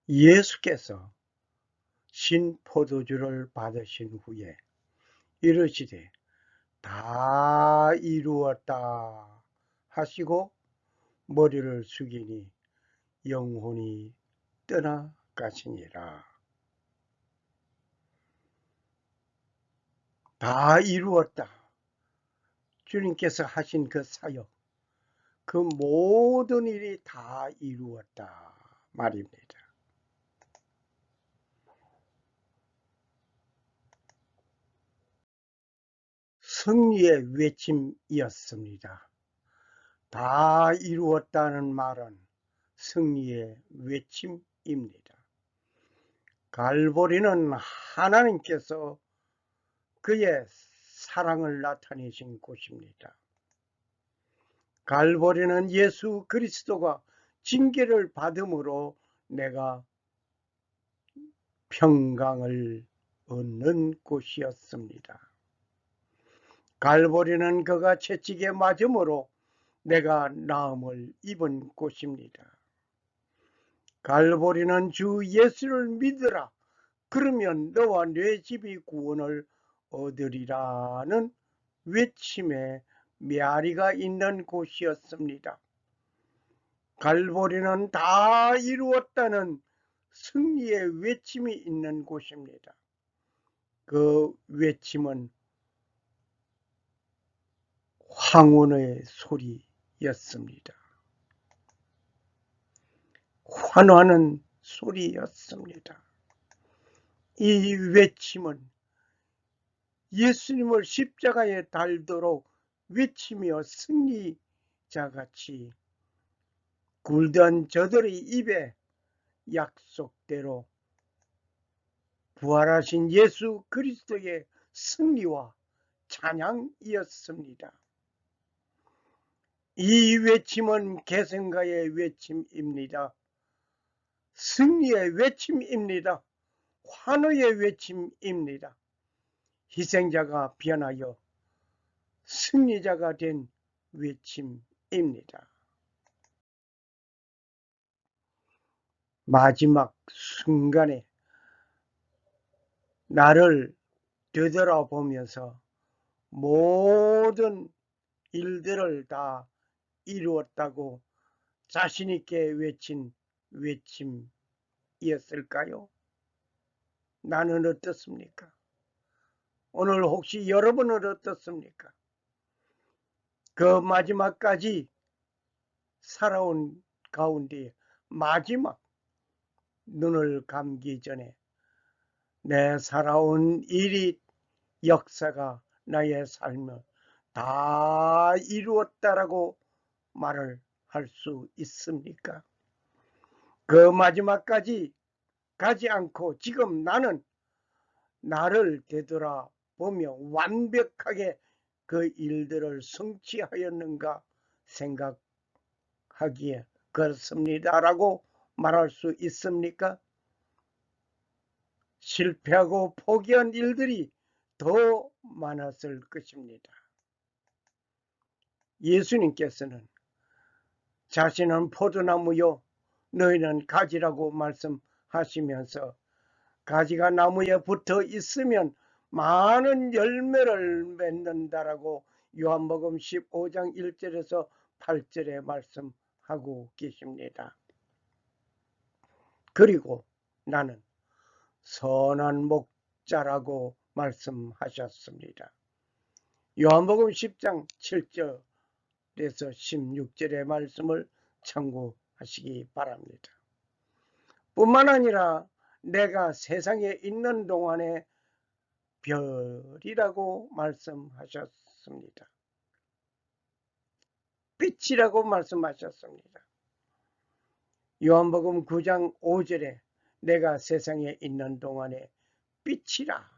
예수께서 신 포도주를 받으신 후에 이르시되 다 이루었다 하시고 머리를 숙이니 영혼이 떠나가시니라. 다 이루었다. 주님께서 하신 그 사역, 그 모든 일이 다 이루었다 말입니다. 승리의 외침이었습니다. 다 이루었다는 말은 승리의 외침입니다. 갈보리는 하나님께서 그의 사랑을 나타내신 곳입니다. 갈보리는 예수 그리스도가 징계를 받음으로 내가 평강을 얻는 곳이었습니다. 갈보리는 그가 채찍에 맞음으로 내가 나음을 입은 곳입니다. 갈보리는 주 예수를 믿으라, 그러면 너와 네 집이 구원을 얻으리라는 외침에 메아리가 있는 곳이었습니다. 갈보리는 다 이루었다는 승리의 외침이 있는 곳입니다. 그 외침은 황혼의 소리였습니다. 환호하는 소리였습니다. 이 외침은 예수님을 십자가에 달도록 외치며 승리자같이 굴던 저들의 입에 약속대로 부활하신 예수 그리스도의 승리와 찬양이었습니다. 이 외침은 계승가의 외침입니다. 승리의 외침입니다. 환호의 외침입니다. 희생자가 변하여 승리자가 된 외침입니다. 마지막 순간에 나를 되돌아보면서 모든 일들을 다 이루었다고 자신있게 외친 외침이었을까요? 나는 어떻습니까? 오늘 혹시 여러분은 어떻습니까? 그 마지막까지 살아온 가운데 마지막 눈을 감기 전에 내 살아온 일이 역사가 나의 삶을 다 이루었다라고 말을 할 수 있습니까? 그 마지막까지 가지 않고 지금 나는 나를 되돌아보며 완벽하게 그 일들을 성취하였는가 생각하기에 그렇습니다라고 말할 수 있습니까? 실패하고 포기한 일들이 더 많았을 것입니다. 예수님께서는 자신은 포도나무요 너희는 가지라고 말씀하시면서 가지가 나무에 붙어 있으면 많은 열매를 맺는다라고 요한복음 15장 1절에서 8절에 말씀하고 계십니다. 그리고 나는 선한 목자라고 말씀하셨습니다. 요한복음 10장 7절에서 16절의 말씀을 참고하시기 바랍니다. 뿐만 아니라 내가 세상에 있는 동안에 별이라고 말씀하셨습니다. 빛이라고 말씀하셨습니다. 요한복음 9장 5절에 내가 세상에 있는 동안에 빛이라.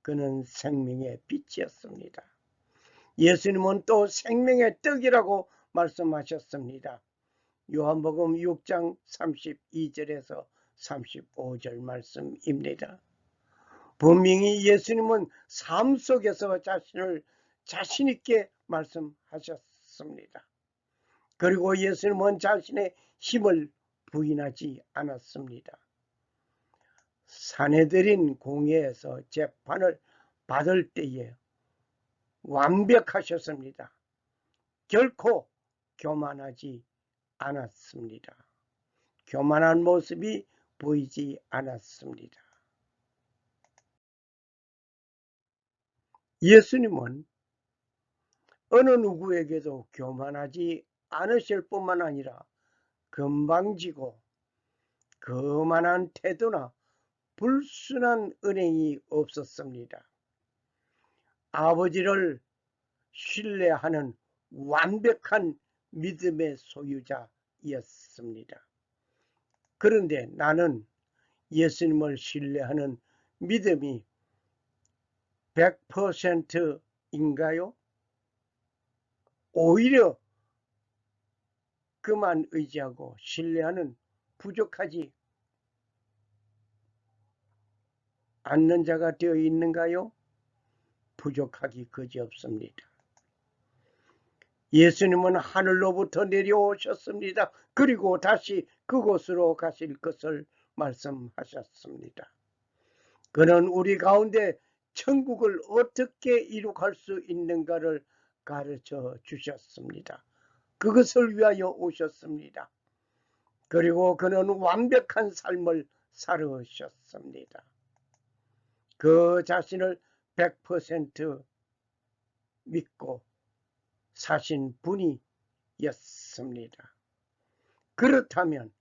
그는 생명의 빛이었습니다. 예수님은 또 생명의 떡이라고 말씀하셨습니다. 요한복음 6장 32절에서 35절 말씀입니다. 분명히 예수님은 삶 속에서 자신을 자신있게 말씀하셨습니다. 그리고 예수님은 자신의 힘을 부인하지 않았습니다. 사내들인 공회에서 재판을 받을 때에 완벽하셨습니다. 결코 교만하지 않았습니다. 교만한 모습이 보이지 않았습니다. 예수님은 어느 누구에게도 교만하지 않으실 뿐만 아니라 건방지고 거만한 태도나 불순한 은행이 없었습니다. 아버지를 신뢰하는 완벽한 믿음의 소유자였습니다. 그런데 나는 예수님을 신뢰하는 믿음이 100%인가요? 오히려 그만 의지하고 신뢰하는 부족하지 않는 자가 되어 있는가요? 부족하기 그지없습니다. 예수님은 하늘로부터 내려오셨습니다. 그리고 다시 그곳으로 가실 것을 말씀하셨습니다. 그는 우리 가운데 천국을 어떻게 이룩할 수 있는가를 가르쳐 주셨습니다. 그것을 위하여 오셨습니다. 그리고 그는 완벽한 삶을 살으셨습니다. 그 자신을 100% 믿고 사신 분이었습니다. 그렇다면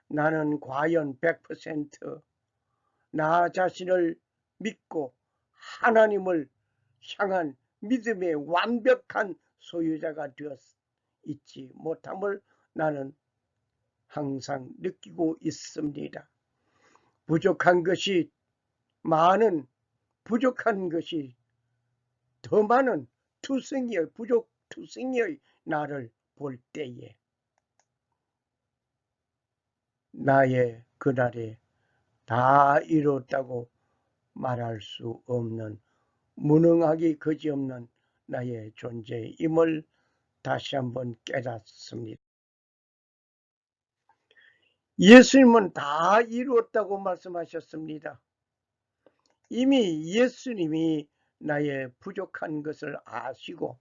나는 과연 100%나 자신을 믿고 하나님을 향한 믿음의 완벽한 소유자가 되어 있지 못함을 나는 항상 느끼고 있습니다. 부족한 것이 더 많은 투성이의 나를 볼 때에 나의 그날에 다 이뤘다고 말할 수 없는 무능하기 그지없는 나의 존재임을 다시 한번 깨닫습니다. 예수님은 다 이루었다고 말씀하셨습니다. 이미 예수님이 나의 부족한 것을 아시고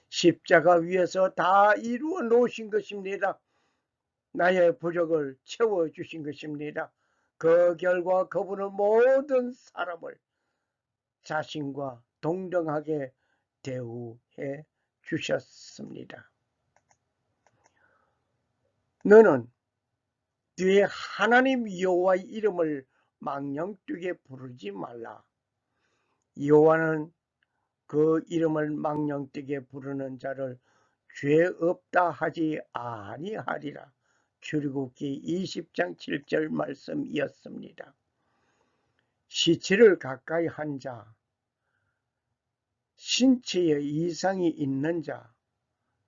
십자가 위에서 다 이루어 놓으신 것입니다. 나의 부족을 채워주신 것입니다. 그 결과 그분은 모든 사람을 자신과 동등하게 대우해 주셨습니다. 너는 뒤에 하나님 여호와의 이름을 망령되게 부르지 말라. 여호와는 그 이름을 망령되게 부르는 자를 죄 없다 하지 아니하리라. 출애굽기 20장 7절 말씀이었습니다. 시체를 가까이 한 자, 신체에 이상이 있는 자,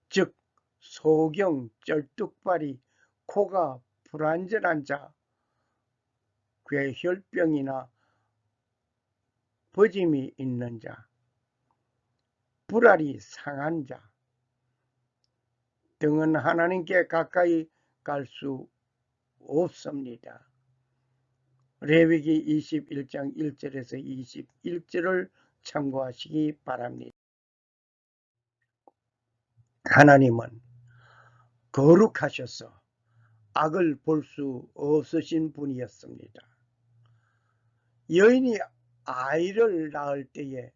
즉 소경, 쩔뚝발이, 코가 불안전한 자, 괴혈병이나 버짐이 있는 자, 불알이 상한 자 등은 하나님께 가까이 갈 수 없습니다. 레위기 21장 1절에서 21절을 참고하시기 바랍니다. 하나님은 거룩하셔서 악을 볼 수 없으신 분이었습니다. 여인이 아이를 낳을 때에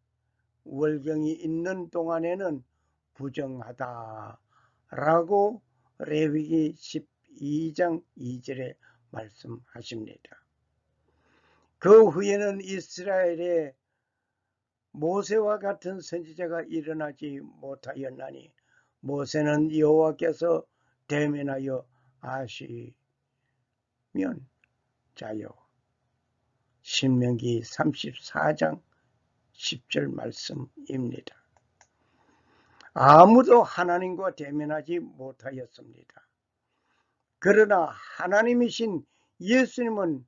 월경이 있는 동안에는 부정하다라고 레위기 12장 2절에 말씀하십니다. 그 후에는 이스라엘에 모세와 같은 선지자가 일어나지 못하였나니 모세는 여호와께서 대면하여 아시면 자요. 신명기 34장 10절 말씀입니다. 아무도 하나님과 대면하지 못하였습니다. 그러나 하나님이신 예수님은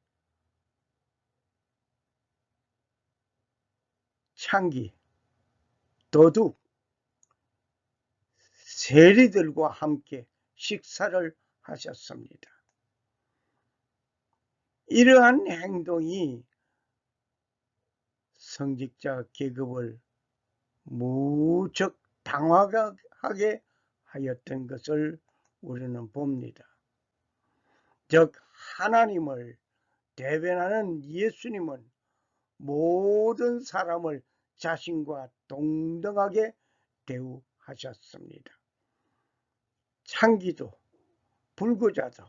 창기, 도둑, 세리들과 함께 식사를 하셨습니다. 이러한 행동이 성직자 계급을 무척 당황하게 하였던 것을 우리는 봅니다. 즉 하나님을 대변하는 예수님은 모든 사람을 자신과 동등하게 대우하셨습니다. 창기도, 불구자도,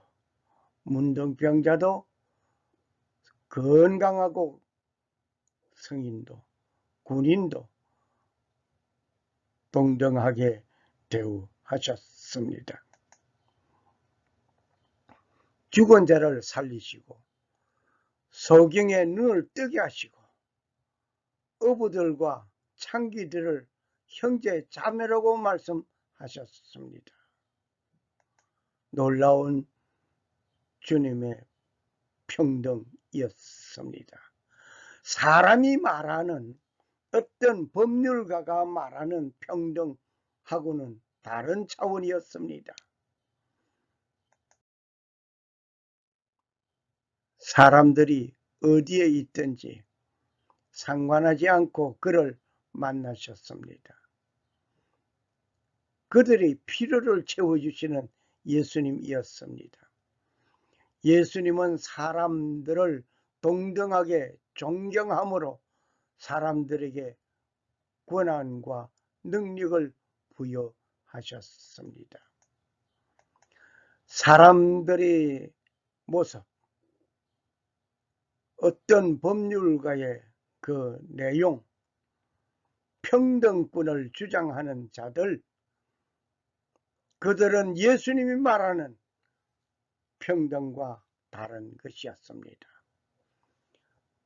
문둥병자도, 건강하고 성인도, 군인도 동등하게 대우하셨습니다. 죽은 자를 살리시고 소경의 눈을 뜨게 하시고 어부들과 창기들을 형제 자매라고 말씀하셨습니다. 놀라운 주님의 평등이었습니다. 사람이 말하는 어떤 법률가가 말하는 평등하고는 다른 차원이었습니다. 사람들이 어디에 있든지 상관하지 않고 그를 만나셨습니다. 그들의 필요를 채워주시는 예수님이었습니다. 예수님은 사람들을 동등하게 존경함으로 사람들에게 권한과 능력을 부여하셨습니다. 사람들의 모습, 어떤 법률가의 그 내용, 평등권을 주장하는 자들, 그들은 예수님이 말하는 평등과 다른 것이었습니다.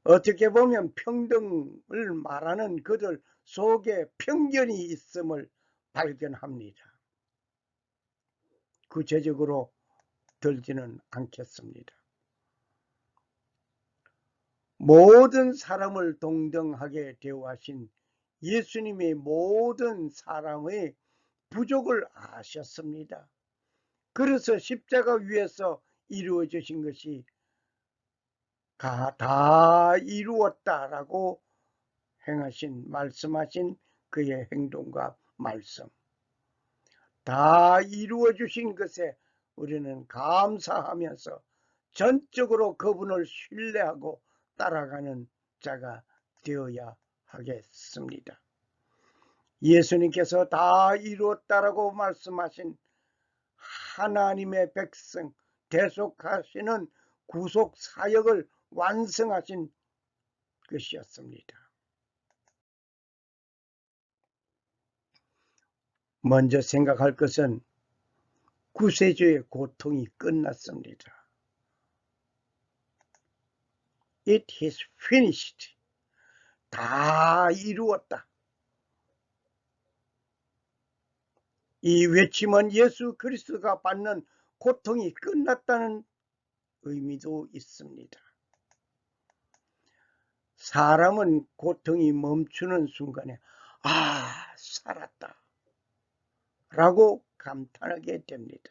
어떻게 보면 평등을 말하는 그들 속에 편견이 있음을 발견합니다. 구체적으로 들지는 않겠습니다. 모든 사람을 동등하게 대우하신 예수님의 모든 사람의 부족을 아셨습니다. 그래서 십자가 위에서 이루어지신 것이 다 이루었다라고 말씀하신 그의 행동과 말씀, 다 이루어 주신 것에 우리는 감사하면서 전적으로 그분을 신뢰하고 따라가는 자가 되어야 하겠습니다. 예수님께서 다 이루었다라고 말씀하신 하나님의 백성 대속하시는 구속 사역을 완성하신 것이었습니다. 먼저 생각할 것은 구세주의 고통이 끝났습니다. It is finished. 다 이루었다. 이 외침은 예수 그리스도가 받는 고통이 끝났다는 의미도 있습니다. 사람은 고통이 멈추는 순간에 살았다 라고 감탄하게 됩니다.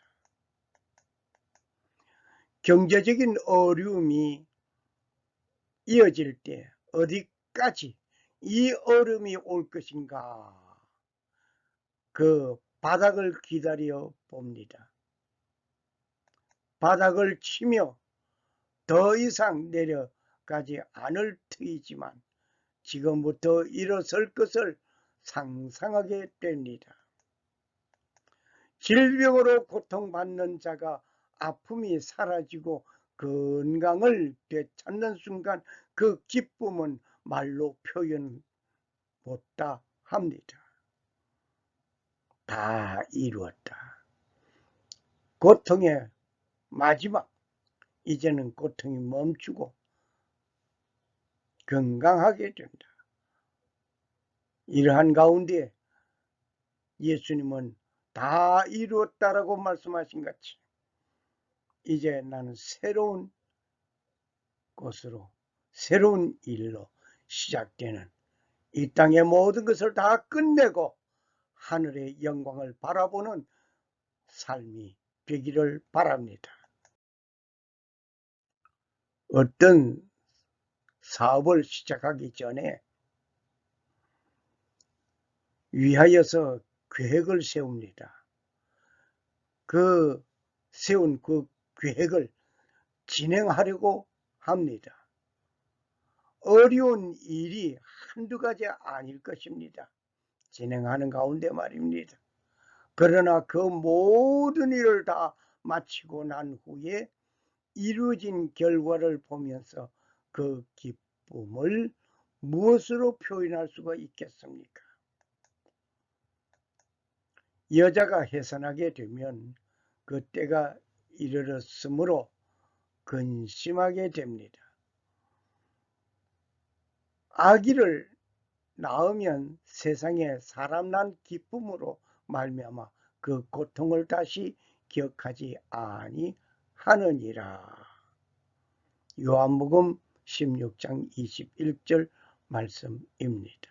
경제적인 어려움이 이어질 때 어디까지 이 어려움이 올 것인가, 그 바닥을 기다려 봅니다. 바닥을 치며 더 이상 내려가지 않을 터이지만 지금부터 일어설 것을 상상하게 됩니다. 질병으로 고통받는 자가 아픔이 사라지고 건강을 되찾는 순간 그 기쁨은 말로 표현 못다 합니다. 다 이루었다. 고통의 마지막, 이제는 고통이 멈추고 건강하게 된다. 이러한 가운데 예수님은 다 이루었다라고 말씀하신 같이 이제 나는 새로운 곳으로, 새로운 일로 시작되는 이 땅의 모든 것을 다 끝내고 하늘의 영광을 바라보는 삶이 되기를 바랍니다. 어떤 사업을 시작하기 전에 위하여서 계획을 세웁니다. 그 세운 그 계획을 진행하려고 합니다. 어려운 일이 한두 가지 아닐 것입니다. 진행하는 가운데 말입니다. 그러나 그 모든 일을 다 마치고 난 후에 이루어진 결과를 보면서 그 기쁨을 무엇으로 표현할 수가 있겠습니까? 여자가 해산하게 되면 그 때가 이르렀으므로 근심하게 됩니다. 아기를 낳으면 세상에 사람 난 기쁨으로 말미암아 그 고통을 다시 기억하지 아니하느니라. 요한복음 16장 21절 말씀입니다.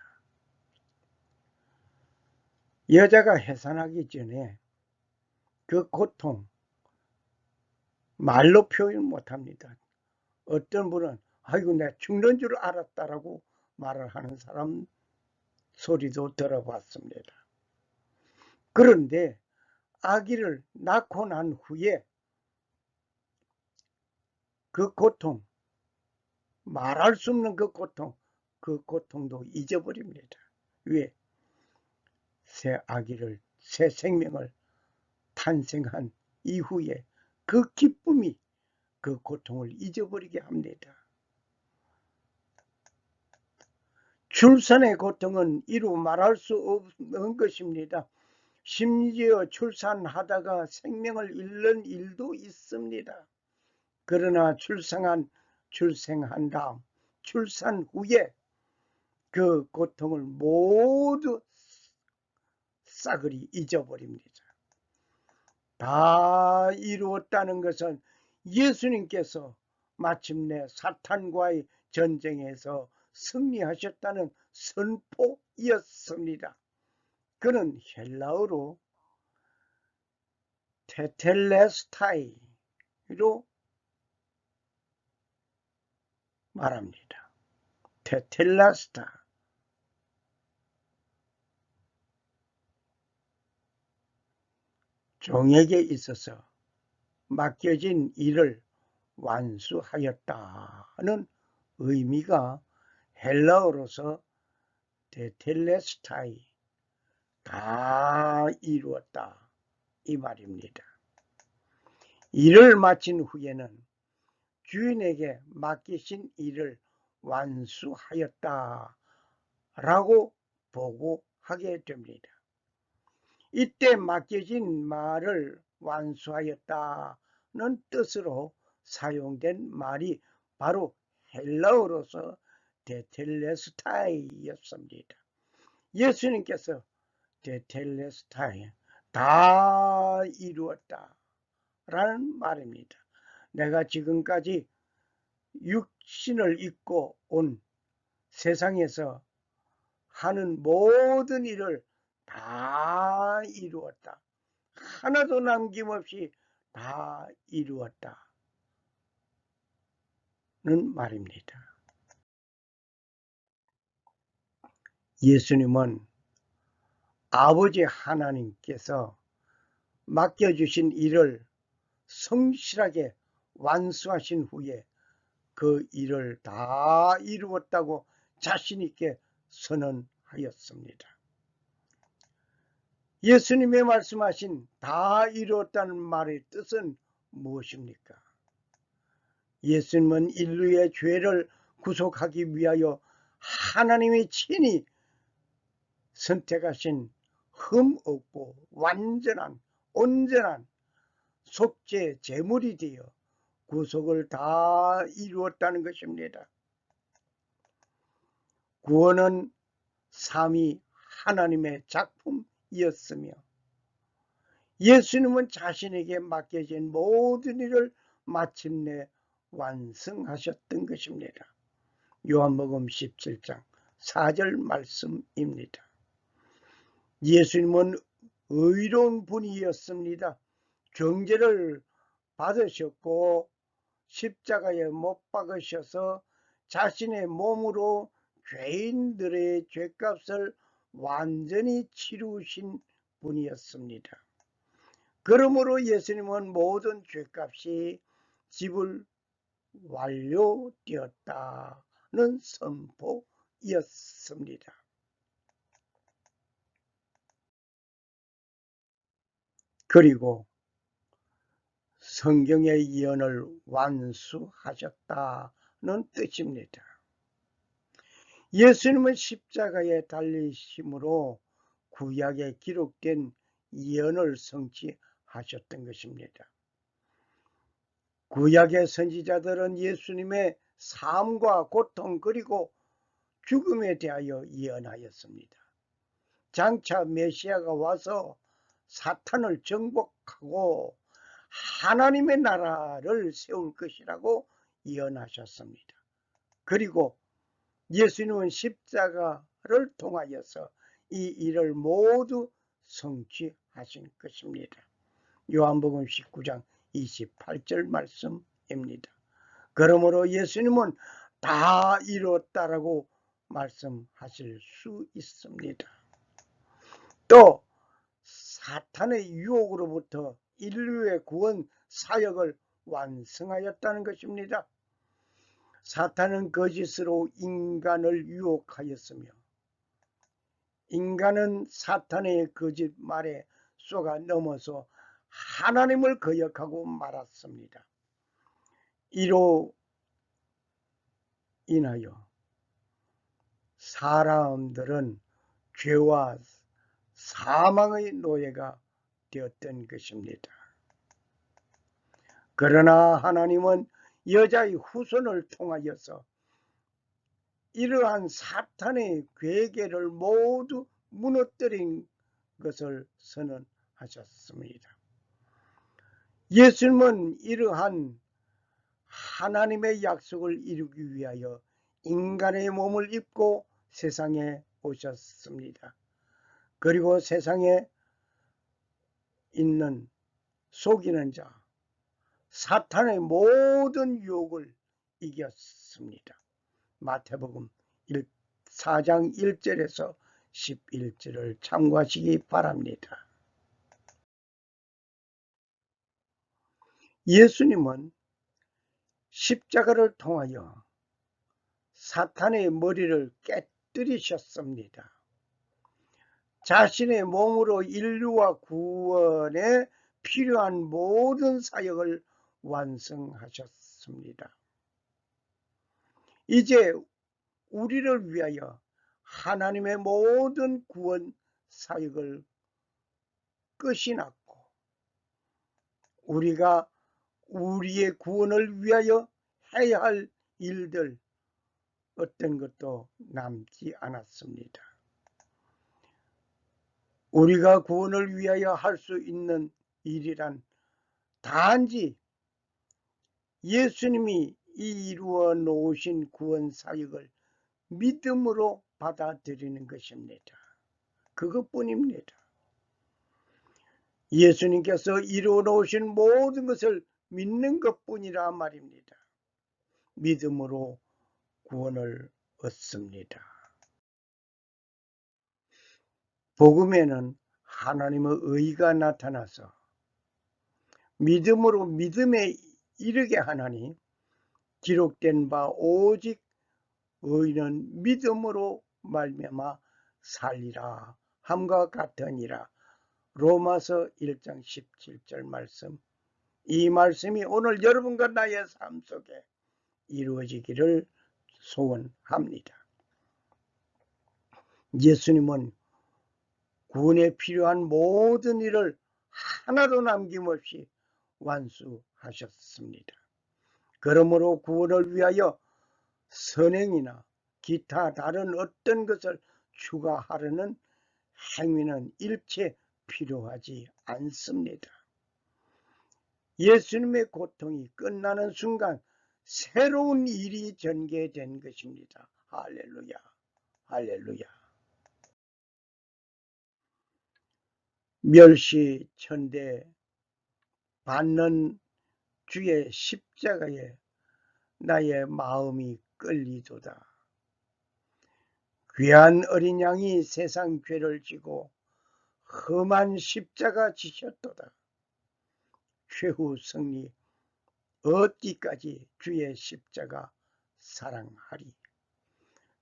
여자가 해산하기 전에 그 고통 말로 표현 못합니다. 어떤 분은 아이고 내가 죽는 줄 알았다라고 말을 하는 사람 소리도 들어봤습니다. 그런데 아기를 낳고 난 후에 그 고통, 말할 수 없는 그 고통도 잊어버립니다. 왜? 새 아기를, 새 생명을 탄생한 이후에 그 기쁨이 그 고통을 잊어버리게 합니다. 출산의 고통은 이루 말할 수 없는 것입니다. 심지어 출산하다가 생명을 잃는 일도 있습니다. 그러나 출생한 다음 출산 후에 그 고통을 모두 싸그리 잊어버립니다. 다 이루었다는 것은 예수님께서 마침내 사탄과의 전쟁에서 승리하셨다는 선포였습니다. 그는 헬라어로 테텔레스타이로 말합니다. 테텔레스타. 종에게 있어서 맡겨진 일을 완수하였다는 의미가 헬라어로서 테텔레스타이, 다 이루었다 이 말입니다. 일을 마친 후에는 주인에게 맡기신 일을 완수하였다라고 보고하게 됩니다. 이때 맡겨진 말을 완수하였다는 뜻으로 사용된 말이 바로 헬라어로서 테텔레스타이였습니다. 예수님께서 테텔레스타이, 다 이루었다 라는 말입니다. 내가 지금까지 육신을 입고 온 세상에서 하는 모든 일을 다 이루었다. 하나도 남김없이 다 이루었다는 말입니다. 예수님은 아버지 하나님께서 맡겨주신 일을 성실하게 완수하신 후에 그 일을 다 이루었다고 자신 있게 선언하였습니다. 예수님의 말씀하신 다 이루었다는 말의 뜻은 무엇입니까? 예수님은 인류의 죄를 구속하기 위하여 하나님이 친히 선택하신 흠없고 완전한 온전한 속죄 제물이 되어 구속을 다 이루었다는 것입니다. 구원은 삼위 하나님의 작품이었으며 예수님은 자신에게 맡겨진 모든 일을 마침내 완성하셨던 것입니다. 요한복음 17장 4절 말씀입니다. 예수님은 의로운 분이었습니다. 정죄를 받으셨고 십자가에 못 박으셔서 자신의 몸으로 죄인들의 죄값을 완전히 치루신 분이었습니다. 그러므로 예수님은 모든 죄값이 지불 완료되었다는 선포였습니다. 그리고 성경의 예언을 완수하셨다는 뜻입니다. 예수님은 십자가에 달리심으로 구약에 기록된 예언을 성취하셨던 것입니다. 구약의 선지자들은 예수님의 삶과 고통 그리고 죽음에 대하여 예언하였습니다. 장차 메시아가 와서 사탄을 정복하고 하나님의 나라를 세울 것이라고 예언하셨습니다. 그리고 예수님은 십자가를 통하여서 이 일을 모두 성취하신 것입니다. 요한복음 19장 28절 말씀입니다. 그러므로 예수님은 다 이뤘다라고 말씀하실 수 있습니다. 또 사탄의 유혹으로부터 인류의 구원 사역을 완성하였다는 것입니다. 사탄은 거짓으로 인간을 유혹하였으며 인간은 사탄의 거짓말에 속아 넘어서 하나님을 거역하고 말았습니다. 이로 인하여 사람들은 죄와 사망의 노예가 되었던 것입니다. 그러나 하나님은 여자의 후손을 통하여서 이러한 사탄의 괴계를 모두 무너뜨린 것을 선언하셨습니다. 예수님은 이러한 하나님의 약속을 이루기 위하여 인간의 몸을 입고 세상에 오셨습니다. 그리고 세상에 있는 속이는 자, 사탄의 모든 유혹을 이겼습니다. 마태복음 4장 1절에서 11절을 참고하시기 바랍니다. 예수님은 십자가를 통하여 사탄의 머리를 깨뜨리셨습니다. 자신의 몸으로 인류와 구원에 필요한 모든 사역을 완성하셨습니다. 이제 우리를 위하여 하나님의 모든 구원 사역을 끝이 났고 우리가 우리의 구원을 위하여 해야 할 일들 어떤 것도 남지 않았습니다. 우리가 구원을 위하여 할 수 있는 일이란 단지 예수님이 이루어 놓으신 구원 사역을 믿음으로 받아들이는 것입니다. 그것뿐입니다. 예수님께서 이루어 놓으신 모든 것을 믿는 것뿐이라 말입니다. 믿음으로 구원을 얻습니다. 복음에는 하나님의 의가 나타나서 믿음으로 믿음에 이르게 하나니 기록된 바 오직 의인은 믿음으로 말미암아 살리라 함과 같으니라. 로마서 1장 17절 말씀. 이 말씀이 오늘 여러분과 나의 삶 속에 이루어지기를 소원합니다. 예수님은 구원에 필요한 모든 일을 하나도 남김없이 완수하셨습니다. 그러므로 구원을 위하여 선행이나 기타 다른 어떤 것을 추가하려는 행위는 일체 필요하지 않습니다. 예수님의 고통이 끝나는 순간 새로운 일이 전개된 것입니다. 할렐루야, 할렐루야. 멸시 천대 받는 주의 십자가에 나의 마음이 끌리도다. 귀한 어린 양이 세상 죄를 지고 험한 십자가 지셨도다. 최후 승리 얻기까지 주의 십자가 사랑하리.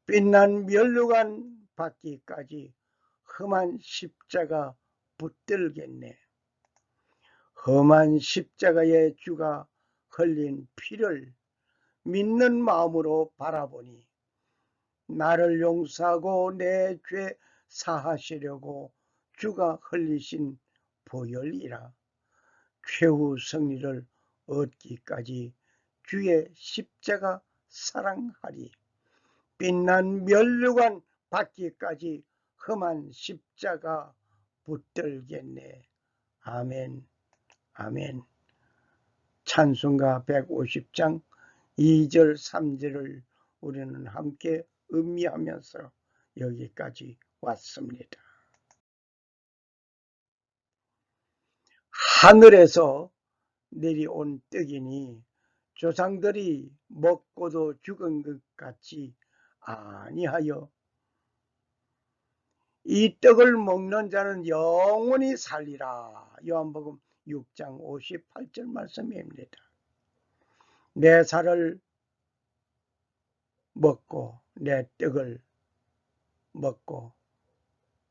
빛난 면류관 받기까지 험한 십자가 붙들겠네. 험한 십자가에 주가 흘린 피를 믿는 마음으로 바라보니 나를 용서하고 내 죄 사하시려고 주가 흘리신 보혈이라. 최후 승리를 얻기까지 주의 십자가 사랑하리. 빛난 면류관 받기까지 험한 십자가 붙들겠네. 아멘. 아멘. 찬송가 150장 2절 3절을 우리는 함께 음미하면서 여기까지 왔습니다. 하늘에서 내려온 떡이니 조상들이 먹고도 죽은 것 같지 아니하여 이 떡을 먹는 자는 영원히 살리라. 요한복음 6장 58절 말씀입니다. 내 살을 먹고 내 떡을 먹고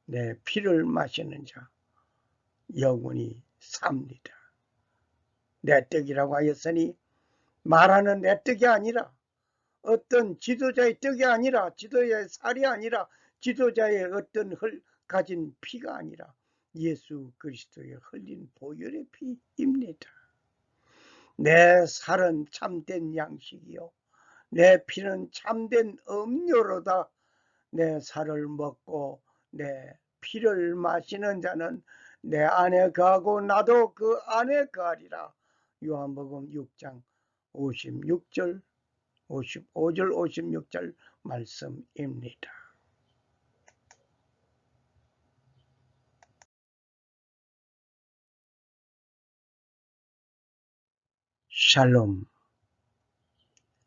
내 피를 마시는 자 영원히 삽니다. 내 떡이라고 하였으니 말하는 내 떡이 아니라 어떤 지도자의 떡이 아니라 지도자의 살이 아니라 지도자의 어떤 가진 피가 아니라 예수 그리스도의 흘린 보혈의 피입니다. 내 살은 참된 양식이요 내 피는 참된 음료로다. 내 살을 먹고 내 피를 마시는 자는 내 안에 거하고 나도 그 안에 거하리라. 요한복음 6장 56절 55절 56절 말씀입니다. 샬롬.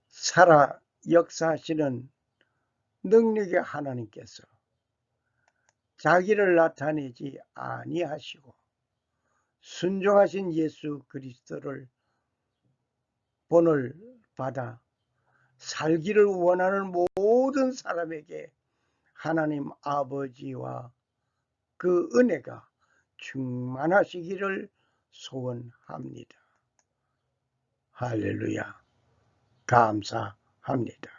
살아 역사하시는 능력의 하나님께서 자기를 나타내지 아니하시고 순종하신 예수 그리스도를 본을 받아 살기를 원하는 모든 사람에게 하나님 아버지와 그 은혜가 충만하시기를 소원합니다. 할렐루야. 감사합니다.